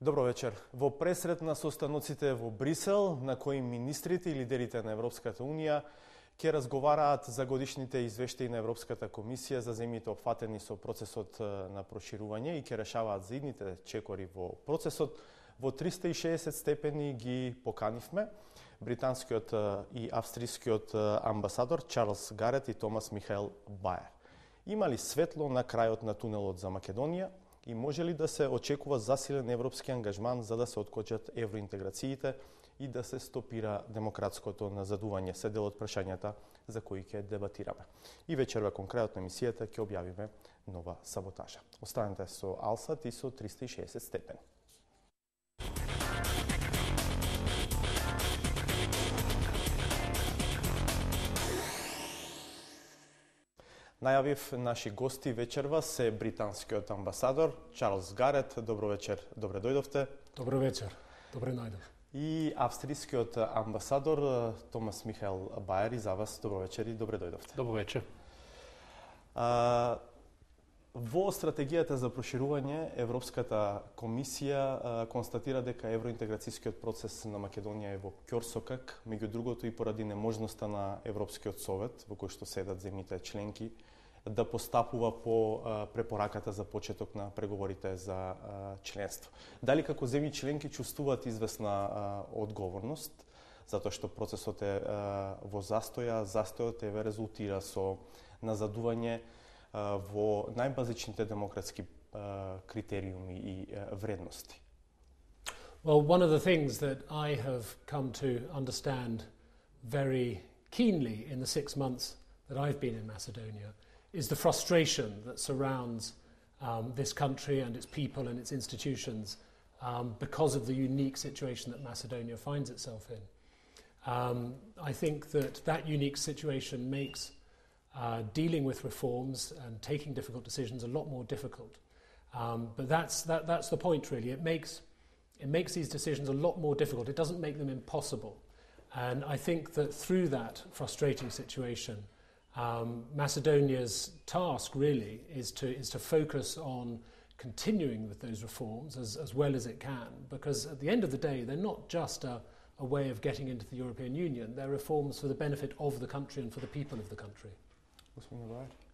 Добро вечер. Во пресрет на состаноците во Брисел, на кои министрите и лидерите на Европската Унија ќе разговараат за годишните извештаи на Европската комисија за земјите опфатени со процесот на проширување и ќе решаваат за идните чекори во процесот, во 360 степени ги поканивме британскиот и австрискиот амбасадор Чарлс Гарет и Томас Михаел Баер. Има ли светло на крајот на тунелот за Македонија? И може ли да се очекува засилен европски ангажман за да се откочат евроинтеграциите и да се стопира демократското назадување? Се дел од прашањата за кои ќе дебатираме. И вечерва кон крајот на емисијата ќе објавиме нова саботажа. Останете со Алсат и со 360 степени. Најавив наши гости вечерва се британскиот амбасадор Чарлс Гарет. Добро вечер, добре дојдовте. Добро вечер, добре најдов. И австрискиот амбасадор Томас Михаел Баер, и за вас добро вечер и добре дојдовте. Добро вечер. Во стратегијата за проширување, Европската комисија констатира дека евроинтеграцијскиот процес на Македонија е во ќорсокак, меѓу другото и поради неможноста на Европскиот совет, во кој што седат земјите членки, да постапува по препораката за почеток на преговорите за членство. Дали како земји членки чувствуваат известна одговорност, затоа што процесот е во застојот еве резултира со назадување во најбазичните демократски критериуми и вредности? Well, one of the things that I have come to understand very keenly in the 6 months that I've been in Macedonia is the frustration that surrounds this country and its people and its institutions because of the unique situation that Macedonia finds itself in. I think that unique situation makes dealing with reforms and taking difficult decisions a lot more difficult. But that's the point, really. It makes these decisions a lot more difficult. It doesn't make them impossible. And I think that through that frustrating situation, Macedonia's task really is to focus on continuing with those reforms as well as it can, because at the end of the day, they're not just a way of getting into the European Union. They're reforms for the benefit of the country and for the people of the country.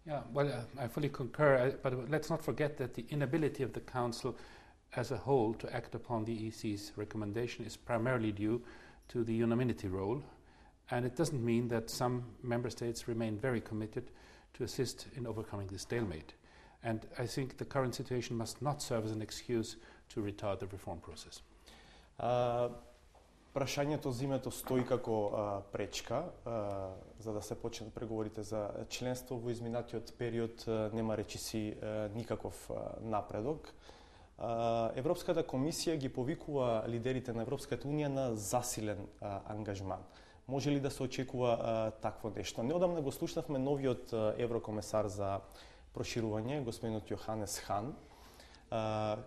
Yeah, well, I fully concur, but let's not forget that the inability of the Council as a whole to act upon the EC's recommendation is primarily due to the unanimity role, and it doesn't mean that some member states remain very committed to assist in overcoming this stalemate. And I think the current situation must not serve as an excuse to retard the reform process. Прашањето за името стои како пречка за да се почнат преговорите за членство. Во изминатиот период нема речиси никаков напредок. Европската комисија ги повикува лидерите на Европската Унија на засилен ангажман. Може ли да се очекува такво нешто? Неодамна го слушнавме новиот еврокомесар за проширување, господинот Јоханес Хан,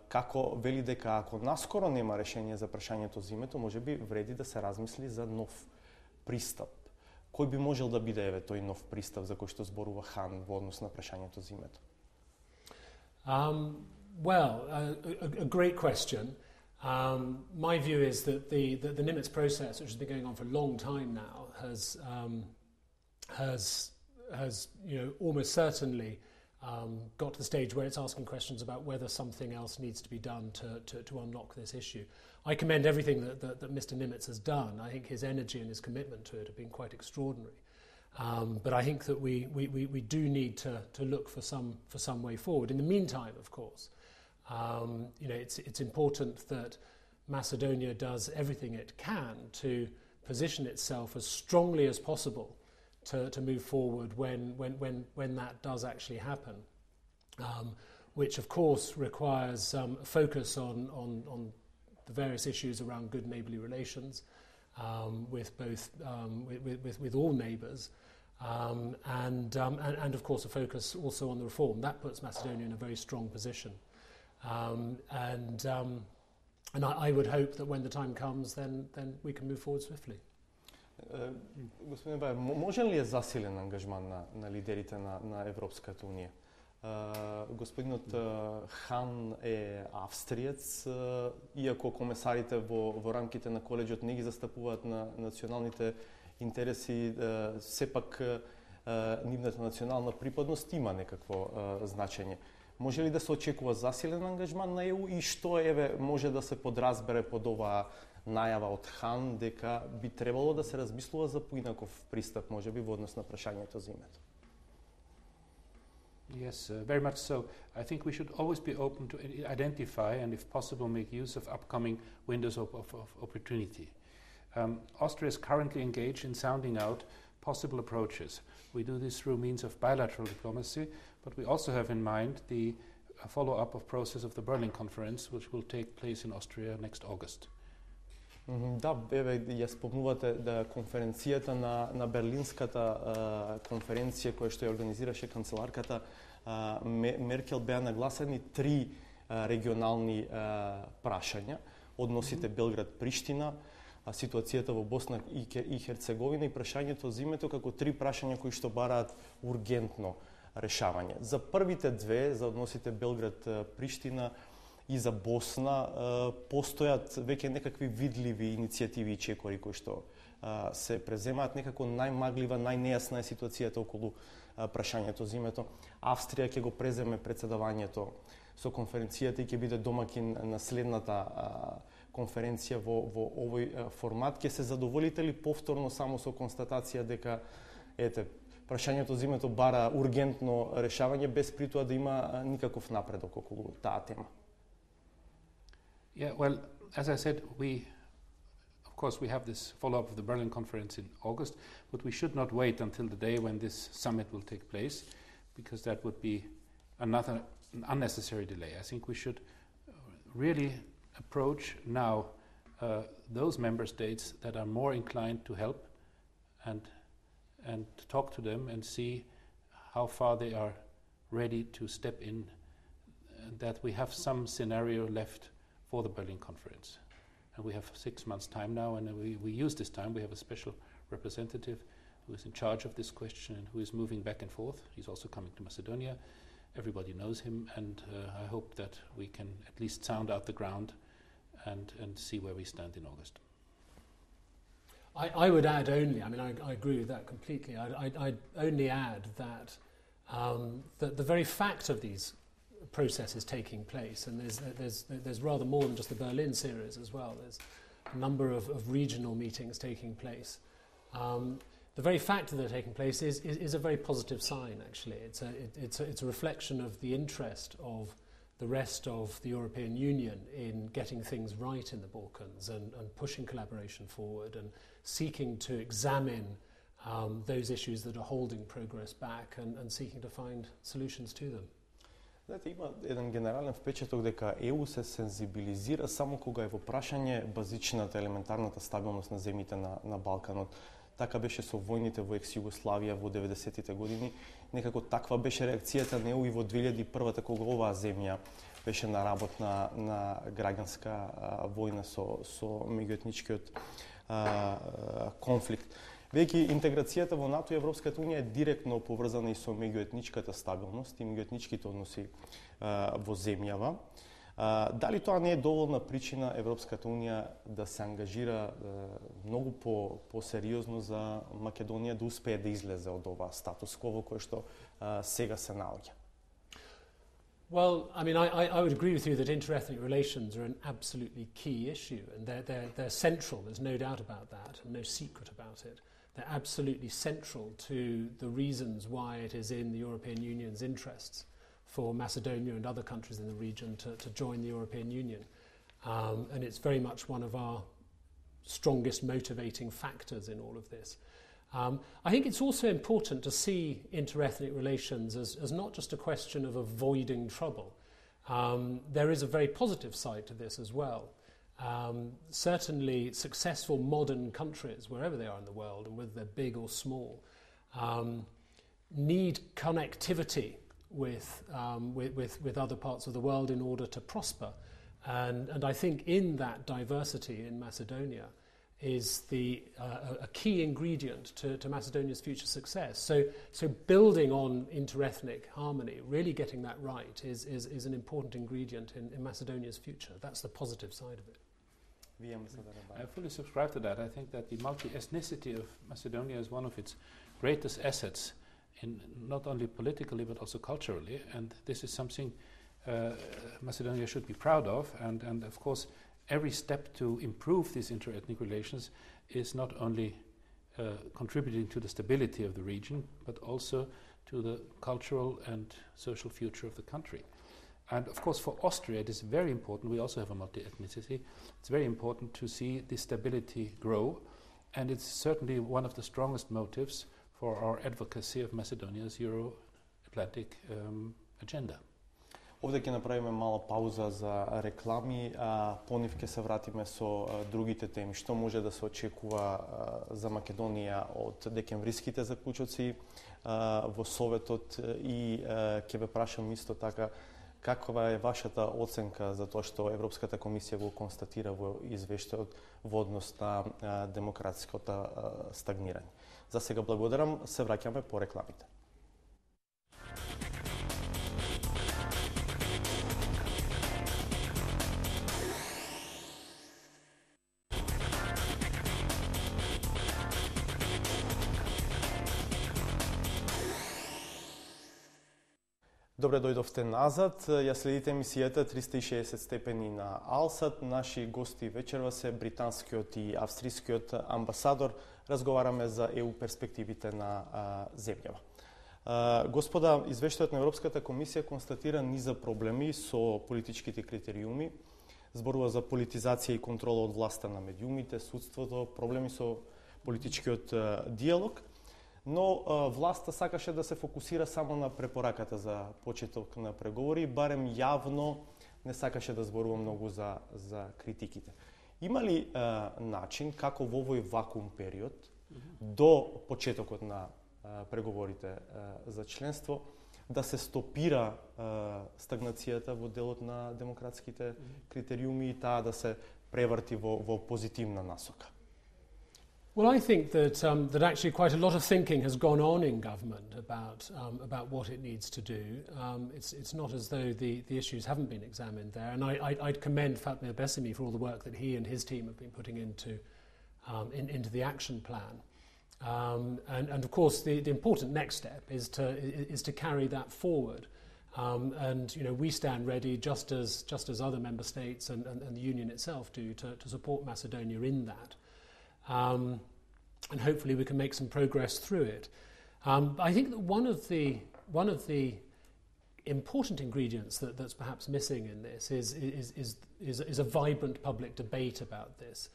како вели дека ако наскоро нема решение за прашањето за името, може би вреди да се размисли за нов пристап. Кој би можел да биде еве тој нов пристап за кој што зборува Хан во однос на прашањето за името? Well, a great question. My view is that the Nimitz process, which has been going on for a long time now, has almost certainly got to the stage where it's asking questions about whether something else needs to be done to unlock this issue. I commend everything that Mr. Nimitz has done. I think his energy and his commitment to it have been quite extraordinary. But I think that we do need to look for some way forward. In the meantime, of course, it's important that Macedonia does everything it can to position itself as strongly as possible to move forward when that does actually happen, which of course requires focus on the various issues around good neighbourly relations with both with all neighbours, and of course a focus also on the reform. That puts Macedonia in a very strong position, and I would hope that when the time comes, then we can move forward swiftly. Господин Бајер, можен ли е засилен ангажман на лидерите на Европската Унија? Господинот Хан е австриец, иако комесарите во рамките на коледжот не ги застапуваат на националните интереси, сепак нивната национална припадност има некакво значење. Може ли да се очекува засилен ангажман на ЕУ и што може да се подразбере под оваа најава од Хан дека би требало да се размислува за поинаков пристап, можеби во однос на прашањето за името? Yes, very much so. I think we should always be open to identify and, if possible, make use of upcoming windows of opportunity. Austria is currently engaged in sounding out possible approaches. We do this through means of bilateral diplomacy, but we also have in mind the follow-up of process of the Berlin Conference, which will take place in Austria next August. Да, ја спомнувате да конференцијата на Берлинската конференција која што ја организираше канцеларката Меркел беа нагласени 3 регионални прашања: односите Белград-Приштина, ситуацијата во Босна и Херцеговина и прашањето за името како 3 прашања кои што бараат ургентно решавање. За првите 2, за односите Белград-Приштина и за Босна, постојат веќе некакви видливи иницијативи и чекори кои што се преземаат. Некако најмаглива, најнејасна е ситуацијата околу прашањето за името. Австрија ќе го преземе претседавањето со конференцијата и ќе биде домакин на следната конференција во овој формат. Ќе се задоволите ли повторно само со констатација дека прашањето за името бара ургентно решавање без при тоа да има никаков напредок околу таа тема? Yeah, well, as I said, of course, we have this follow-up of the Berlin Conference in August, but we should not wait until the day when this summit will take place, because that would be an unnecessary delay. I think we should really approach now those member states that are more inclined to help and talk to them and see how far they are ready to step in, that we have some scenario left for the Berlin Conference. And we have 6 months' time now, and we use this time. We have a special representative who is in charge of this question and who is moving back and forth. He's also coming to Macedonia. Everybody knows him, and I hope that we can at least sound out the ground and see where we stand in August. I would add only, I mean, I agree with that completely. I'd only add that the very fact of these processes taking place, and there's rather more than just the Berlin series as well. There's a number of regional meetings taking place. The very fact that they're taking place is a very positive sign. Actually, it's a reflection of the interest of the rest of the European Union in getting things right in the Balkans and pushing collaboration forward and seeking to examine those issues that are holding progress back and seeking to find solutions to them. Знаете, има еден генерален впечаток дека ЕУ се сензибилизира само кога е во прашање базичната, елементарната стабилност на земјите на Балканот. Така беше со војните во екс-Југославија во 90-тите години. Некако таква беше реакцијата на ЕУ и во 2001-та, кога оваа земја беше на работ на граѓанска војна со меѓуетничкиот конфликт. Веќе интеграцијата во НАТО и Европската Унија е директно поврзана и со меѓуетничката стабилност и меѓуетничките односи во земјава. Дали тоа не е доволна причина Европската Унија да се ангажира многу по-сериозно за Македонија да успее да излезе од ова статус кво во кој што сега се наоѓа? Well, I mean, I would agree with you that interethnic relations are an absolutely key issue, and they're central. There's no doubt about that, and no secret about it. They're absolutely central to the reasons why it is in the European Union's interests for Macedonia and other countries in the region to join the European Union. And it's very much one of our strongest motivating factors in all of this. I think it's also important to see interethnic relations as not just a question of avoiding trouble. There is a very positive side to this as well. Certainly successful modern countries, wherever they are in the world, and whether they're big or small, need connectivity with other parts of the world in order to prosper. And I think in that diversity in Macedonia, is a key ingredient to Macedonia's future success. So building on interethnic harmony, really getting that right, is an important ingredient in Macedonia's future. That's the positive side of it. I fully subscribe to that. I think that the multi-ethnicity of Macedonia is one of its greatest assets, in not only politically but also culturally, and this is something Macedonia should be proud of, and of course every step to improve these interethnic relations is not only contributing to the stability of the region but also to the cultural and social future of the country. And of course for Austria it is very important, we also have a multi-ethnicity, it's very important to see this stability grow, and it's certainly one of the strongest motives for our advocacy of Macedonia's Euro-Atlantic agenda. Овде ќе направиме мала пауза за реклами, понив ќе се вратиме со другите теми. Што може да се очекува за Македонија од декемвриските заклучоци во Советот, и ќе ве прашам исто така каква е вашата оценка за тоа што Европската комисија го констатира во извештајот во однос на демократското стагнирање. За сега благодарам, се враќаме по рекламите. Добре дојдовте назад. Ја следите емисијата 360 степени на Алсат. Наши гости вечерва се британскиот и австрискиот амбасадор. Разговараме за ЕУ перспективите на земјава. Господа, извештајот на Европската комисија констатира низа проблеми со политичките критериуми. Зборува за политизација и контрола од власта на медиумите, судството, проблеми со политичкиот диалог. Но власта сакаше да се фокусира само на препораката за почеток на преговори, барем јавно не сакаше да зборува многу за критиките. Има ли начин како во овој вакуум период до почетокот на преговорите за членство да се стопира стагнацијата во делот на демократските критериуми и таа да се преврти во позитивна насока? Well, I think that actually quite a lot of thinking has gone on in government about what it needs to do. It's not as though the issues haven't been examined there, and I'd commend Fatmir Besimi for all the work that he and his team have been putting into the action plan. And of course, the important next step is to carry that forward. And we stand ready, just as other member states and the Union itself do, to support Macedonia in that. And hopefully we can make some progress through it. I think that one of the important ingredients that's perhaps missing in this is a vibrant public debate about this.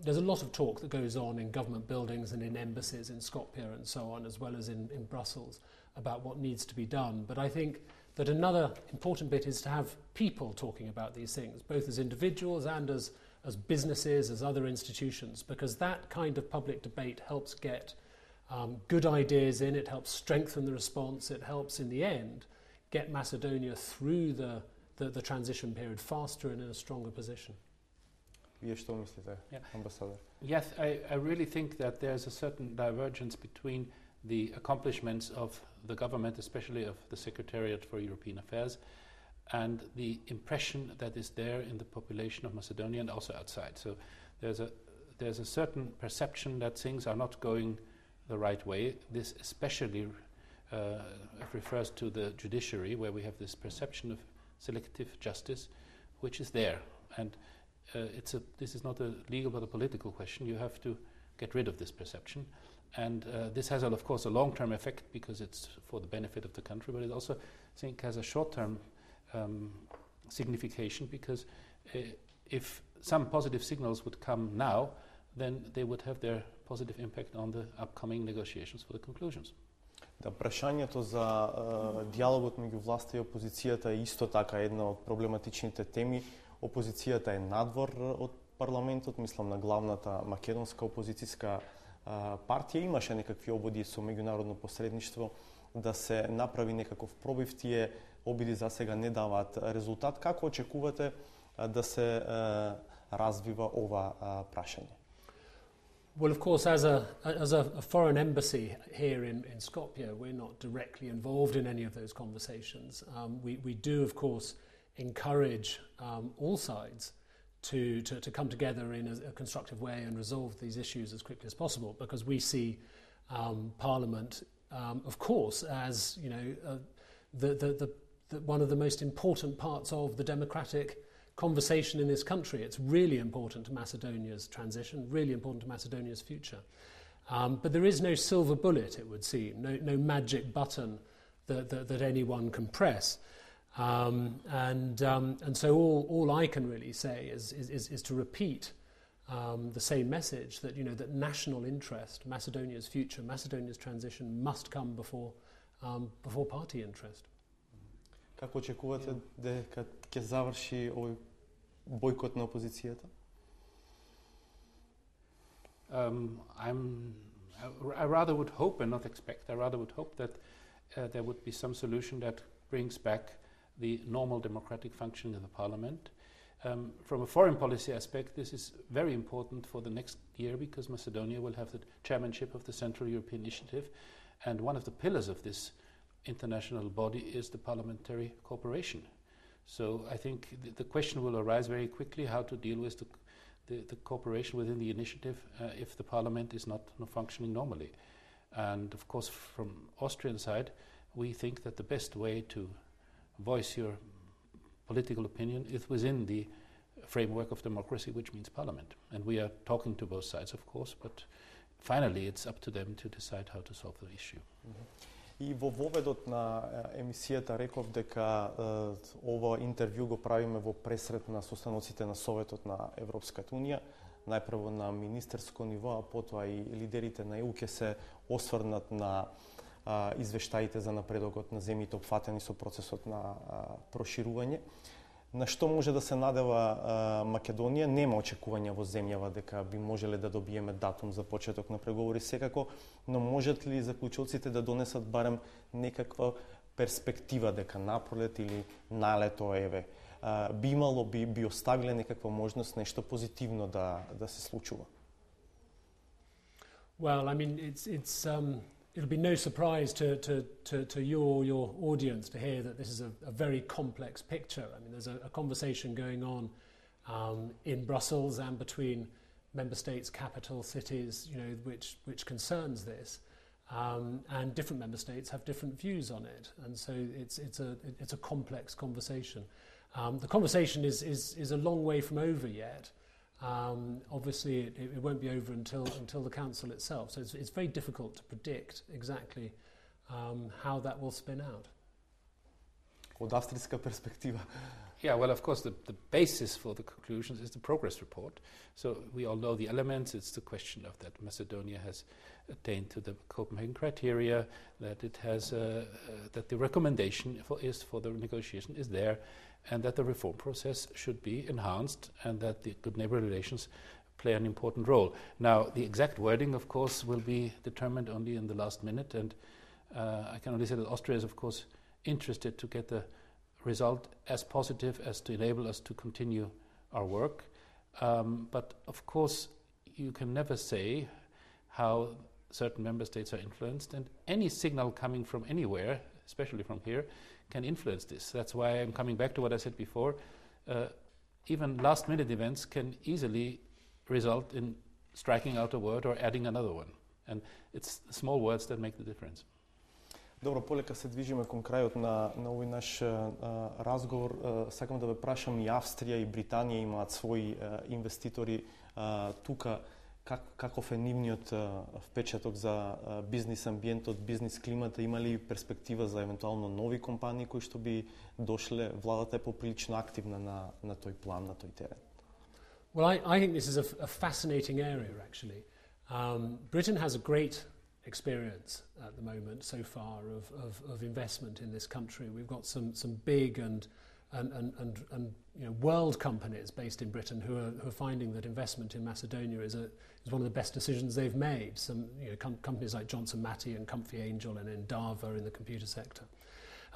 There's a lot of talk that goes on in government buildings and in embassies in Skopje and so on, as well as in Brussels, about what needs to be done. But I think that another important bit is to have people talking about these things, both as individuals and as businesses, as other institutions, because that kind of public debate helps get good ideas in, it helps strengthen the response, it helps in the end get Macedonia through the transition period faster and in a stronger position. Вие што мислите, амбасадор? Yes, I really think that there's a certain divergence between the accomplishments of the government, especially of the Secretariat for European Affairs, and the impression that is there in the population of Macedonia and also outside. So there's a certain perception that things are not going the right way. This especially refers to the judiciary, where we have this perception of selective justice, which is there. And this is not a legal but a political question. You have to get rid of this perception. And this has, of course, a long-term effect because it's for the benefit of the country, but it also, I think, has a short-term signification, because if some positive signals would come now, then they would have their positive impact on the upcoming negotiations for the conclusions. Да, прашањето за диалогот меѓу власта и опозицијата е исто така една од проблематичните теми. Опозицијата е надвор од парламентот, мислам на главната македонска опозицијска партија. Имаше некакви обиди со меѓународно посредништво да се направи некаков пробив. Тие обиди за сега не даваат резултат. Како очекувате да се развива ова прашање? Well, of course, as a foreign embassy here in Skopje, we're not directly involved in any of those conversations. We do, of course, encourage all sides to come together in a constructive way and resolve these issues as quickly as possible, because we see Parliament, of course, as the one of the most important parts of the democratic conversation in this country. It's really important to Macedonia's transition, really important to Macedonia's future. But there is no silver bullet, it would seem, no magic button that anyone can press. And so all I can really say is to repeat the same message that that national interest, Macedonia's future, Macedonia's transition must come before party interest. Како очекувате дека ќе заврши овој бойкот на опозицијата? I rather would hope and not expect. I rather would hope that there would be some solution that brings back the normal democratic functioning of the parliament. From a foreign policy aspect, this is very important for the next year, because Macedonia will have the chairmanship of the Central European Initiative, and one of the pillars of this international body is the parliamentary cooperation. So I think the question will arise very quickly how to deal with the cooperation within the initiative if the parliament is not functioning normally. And of course, from Austrian side, we think that the best way to voice your political opinion is within the framework of democracy, which means parliament. And we are talking to both sides, of course, but finally it's up to them to decide how to solve the issue. И во воведот на емисијата реков дека ова интервју го правиме во пресрет на состаноците на Советот на Европската Унија, најпрво на министерско ниво, а потоа и лидерите на ЕУ ќе се осврнат на извештаите за напредокот на земјите опфатени со процесот на проширување. На што може да се надева Македонија? Нема очекувања во земјава дека би можеле да добиеме датум за почеток на преговори секако, но можат ли заклучоците да донесат барем некаква перспектива дека напролет или налето би оставиле некаква можност нешто позитивно да се случува? Well, I mean, it'll be no surprise to your audience to hear that this is a very complex picture. I mean, there's a conversation going on in Brussels and between member states, capital cities, which concerns this, and different member states have different views on it, and so it's a complex conversation. The conversation is a long way from over yet. Obviously, it won't be over until the council itself. So it's very difficult to predict exactly how that will spin out. Од австрийска перспектива. Yeah, well, of course, the basis for the conclusions is the progress report. So we all know the elements. It's the question of that Macedonia has attained to the Copenhagen criteria, that it has that the recommendation for the negotiation is there, and that the reform process should be enhanced, and that the good neighbor relations play an important role. Now, the exact wording, of course, will be determined only in the last minute, and I can only say that Austria is, of course, interested to get the result as positive as to enable us to continue our work. But, of course, you can never say how certain member states are influenced, and any signal coming from anywhere, especially from here, can influence this. That's why I'm coming back to what I said before. Even last-minute events can easily result in striking out a word or adding another one. And it's the small words that make the difference. Добро, полека се движиме кон крајот на овој наш разговор. Сакам да ве прашам, и Австрија и Британија имаат своји инвеститори тука. Каков е нивниот впечаток за бизнис амбиентот, бизнис климата? Има ли перспектива за евентуално нови компании кои што би дошле? Владата е поприлично активна на тој план, на тој терен. Well, I think this is a fascinating area, actually. Britain has a great experience at the moment so far of investment in this country. We've got some big and world companies based in Britain who are finding that investment in Macedonia is one of the best decisions they've made. Some companies like Johnson Matthey and Comfy Angel and Endava in the computer sector.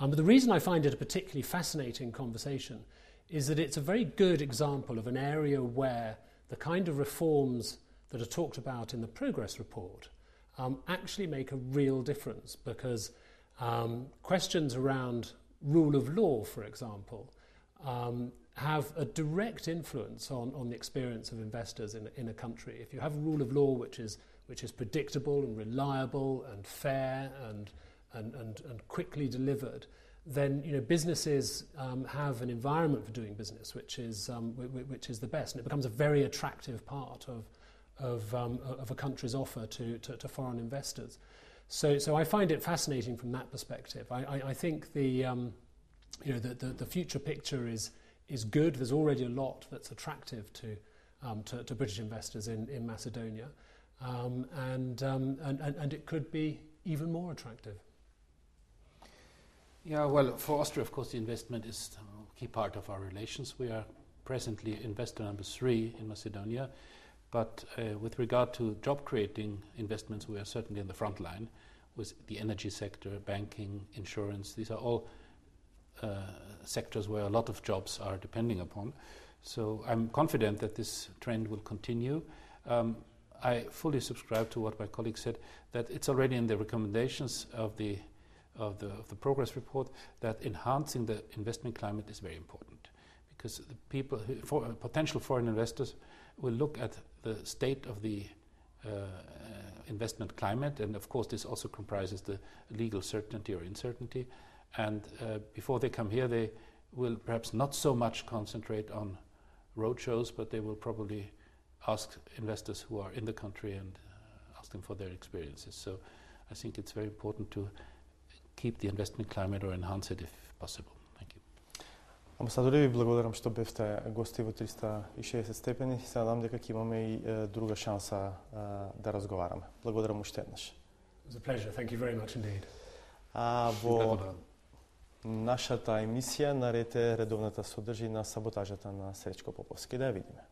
But the reason I find it a particularly fascinating conversation is that it's a very good example of an area where the kind of reforms that are talked about in the progress report actually make a real difference, because questions around rule of law, for example, have a direct influence on the experience of investors in a country. If you have a rule of law which is predictable and reliable and fair and quickly delivered, then businesses have an environment for doing business which is the best, and it becomes a very attractive part of a country's offer to foreign investors. So I find it fascinating from that perspective. I think the future picture is good. There's already a lot that's attractive to British investors in Macedonia, and it could be even more attractive. Yeah, well, for Austria, of course, the investment is a key part of our relations. We are presently investor number 3 in Macedonia, but with regard to job-creating investments, we are certainly in the front line with the energy sector, banking, insurance. These are all sectors where a lot of jobs are depending upon. So I'm confident that this trend will continue. I fully subscribe to what my colleague said, that it's already in the recommendations of the progress report that enhancing the investment climate is very important, because the people, potential foreign investors, will look at the state of the investment climate, and of course this also comprises the legal certainty or uncertainty. And before they come here, they will perhaps not so much concentrate on roadshows, but they will probably ask investors who are in the country and ask them for their experiences. So I think it's very important to keep the investment climate or enhance it if possible. Thank you. Амбасадори, ви благодарам што бевте гости во 360 степени. Се надам дека ќе имаме и друга шанса да разговараме. Благодарам уште еднаш. It was a pleasure. Thank you very much indeed. Во нашата емисија наред е редовната содржина саботажата на Сречко Поповски. Да ја видиме.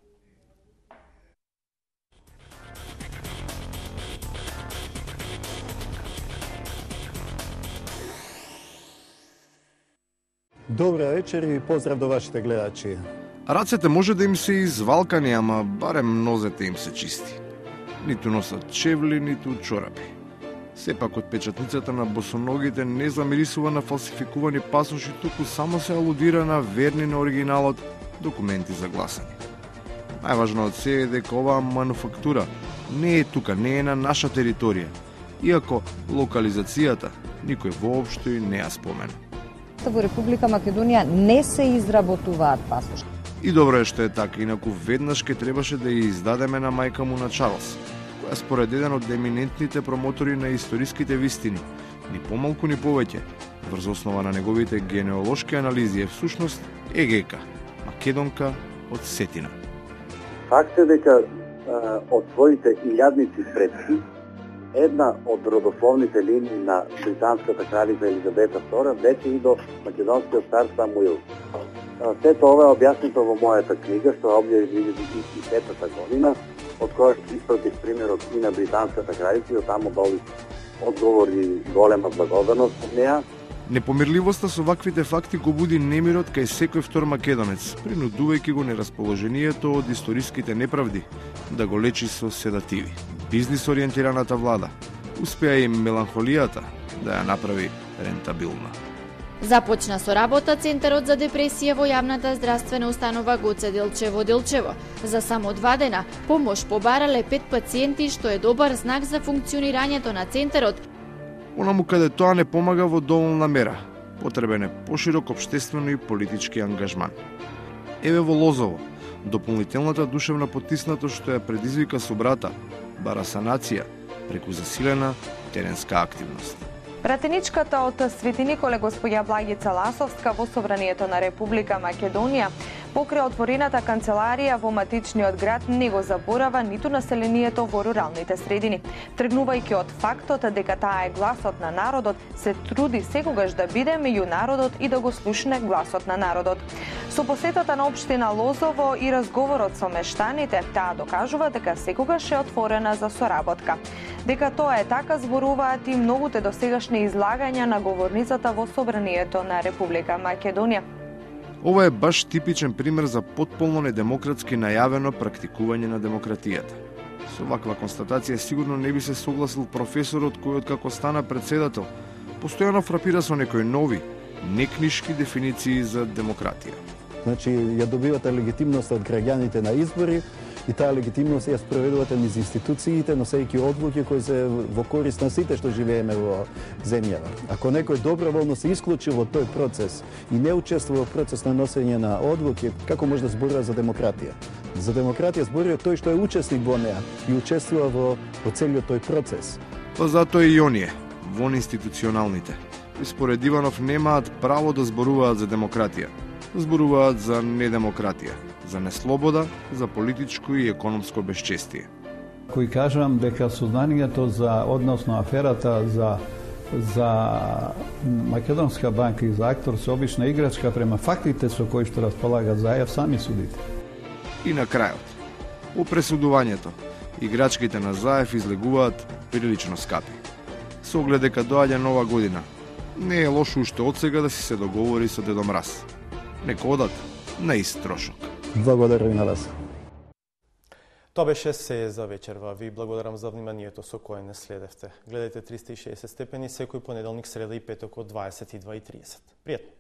Добра вечер и поздрав до вашите гледачи. Рацете може да им се извалкани, ама барем нозете им се чисти. Ниту носат чевли, ниту чорапи. Сепак од печатницата на босоногите не замирисува на фалсификувани пасоши, туку само се алудира на верни на оригиналот документи за гласање. Најважно од се е дека оваа мануфактура не е тука, не е на наша територија, иако локализацијата никој воопшто и не ја спомена. Во Република Македонија не се изработуваат пасоши. И добро е што е така, инаку веднаш ке требаше да ја издадеме на мајка му на Чарлс, која според еден од еминентните промотори на историските вистини, ни помалку ни повеќе, врз основа на неговите генеалошки анализи, е всушност егека, македонка од Сетина. Факт е дека од своите илјадници предци, една од родословните линии на британската кралица Елизабета II веќе и до македонскиот цар Самуил. Сето ова е објаснето во мојата книга, што објави 2005 година, од која што испратив примерот и на британската кралица, и оттаму добив одговори голема благодарност од неа. Непомирливоста со ваквите факти го буди немирот кај секој втор македонец, принудувајќи го нерасположението од историските неправди да го лечи со седативи. Бизнис ориентираната влада успеа и меланхолијата да ја направи рентабилна. Започна со работа Центарот за депресија во јавната здравствена установа Гоце Делчево. За само 2 дена помош побарале 5 пациенти, што е добар знак за функционирањето на центарот. Онаму каде тоа не помага во доволна мера, потребен е поширок општествено и политички ангажман. Еве во Лозово, дополнителната душевна потиснатост што ја предизвика собрата, бара санација преку засилена теренска активност. Пратеничката од Свети Николе госпоја Благица Ласовска во Собранието на Република Македонија покрај отворената канцеларија во матичниот град не го заборава ниту населението во руралните средини. Тргнувајќи од фактот дека таа е гласот на народот, се труди секогаш да биде меѓу народот и да го слушне гласот на народот. Со посетата на општина Лозово и разговорот со мештаните, таа докажува дека секогаш е отворена за соработка. Дека тоа е така зборуваат и многуте досегашни излагања на говорницата во Собранието на Република Македонија. Ова е баш типичен пример за потполно недемократски најавено практикување на демократијата. Со ваква констатација сигурно не би се согласил професорот кој откако стана председател, постојано фрапира со некои нови, некнишки дефиниции за демократија. Значи, ја добивате легитимност од граѓаните на избори и таа легитимност ја спроведувате низ институциите, носејќи одлуки кои се во корист на сите што живееме во земјава. Ако некој доброволно се исклучи во тој процес и не учествува во процес на носење на одлуки, како може да зборува за демократија? За демократија зборува тој што е учесник во неа и учествува во целиот тој процес. Па затоа и оние, вон институционалните, според Иванов немаат право да зборуваат за демократија. Зборуваат за недемократија, за неслобода, за политичко и економско безчестие. Кој кажам дека сознанието за односно аферата за Македонска банка и за актор се обична играчка према фактите со кои што располага Заев, сами судите. И на крајот, по пресудувањето, играчките на Заев излегуваат прилично скапи. Со оглед дека доаѓа нова година, не е лошо уште одсега да си се договори со Дедо Мраз. Нека одат на ист трошок. Благодарам на вас. Тоа беше се за вечерва. Ви благодарам за вниманието со кое не следевте. Гледајте 360 степени секој понеделник, среда и петок од 22:30. Пријатно!